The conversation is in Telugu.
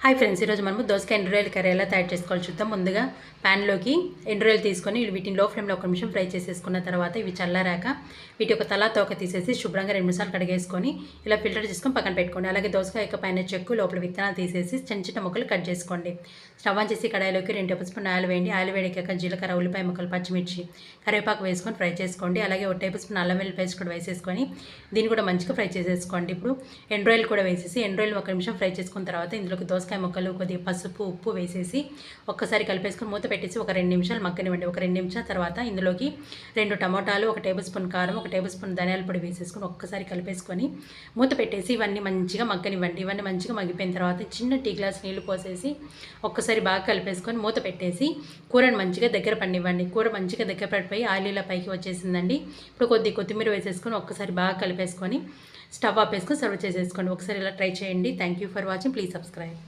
హాయ్ ఫ్రెండ్స్, ఈరోజు మనము దోసకాయ ఎండురొయ్యల కర్రీ ఎలా తయారు చేసుకోవాలో చూద్దాం. ముందుగా ప్యాన్లోకి ఎండురొయ్యలు తీసుకొని వీటిని లో ఫ్లేమ్లో ఒక నిమిషం ఫ్రై చేసేసుకున్న తర్వాత ఇవి చల్లారాక వీటి ఒక తలా తోక తీసేసి శుభ్రంగా 2 నిమిషాలు కడిగేసుకొని ఇలా ఫిల్టర్ చేసుకొని పక్కన పెట్టుకోండి. అలాగే దోసకాయ యొక్క పైన చెక్కు లోపల విత్తనాలు తీసేసి చిన్న చిన్న ముక్కలు కట్ చేసుకోండి. స్టవ్ ఆన్ చేసి కడాయిలోకి 2 టేబుల్ స్పూన్ ఆయిల్ వేయండి. ఆయిల్ వేడికాక జీలకర్ర, ఉల్లిపాయ ముక్కలు, పచ్చిమిర్చి, కరివేపాకు వేసుకొని ఫ్రై చేసుకోండి. అలాగే 1 టేబుల్ స్పూన్ అల్లం వెల్లుల్లి పేస్ట్ కూడా వేసేసుకొని దీన్ని కూడా మంచిగా ఫ్రై చేసేసుకోండి. ఇప్పుడు ఎండురొయ్యలు కూడా వేసేసి ఎండురొయ్యలు ఒక నిమిషం ఫ్రై చేసుకున్న తర్వాత ఇందులోకి దోసకాయ ముక్కలు, కొద్దిగా పసుపు, ఉప్పు వేసేసి ఒక్కసారి కలిపేసుకొని మూత పెట్టేసి ఒక 2 నిమిషాలు మగ్గనివ్వండి. ఒక 2 నిమిషాల తర్వాత ఇందులోకి 2 టమోటాలు, 1 టేబుల్ స్పూన్ కారం, 1 టేబుల్ స్పూన్ ధనియాల పొడి వేసేసుకొని ఒక్కసారి కలిపేసుకొని మూత పెట్టేసి ఇవన్నీ మంచిగా మగ్గనివ్వండి. ఇవన్నీ మంచిగా మగ్గిపోయిన తర్వాత చిన్న టీ గ్లాస్ నీళ్లు పోసేసి ఒక్కసారి బాగా కలిపేసుకొని మూత పెట్టేసి కూరని మంచిగా దగ్గర పడినివ్వండి. కూర మంచిగా దగ్గర పడిపోయి ఆయిల్ ఇలా పైకి వచ్చేసిందండి. ఇప్పుడు కొద్ది కొత్తిమీర వేసేసుకొని ఒక్కసారి బాగా కలిపేసుకొని స్టవ్ ఆపేసుకొని సర్వ్ చేసేసుకోండి. ఒకసారి ఇలా ట్రై చేయండి. Thank you for watching. Please subscribe.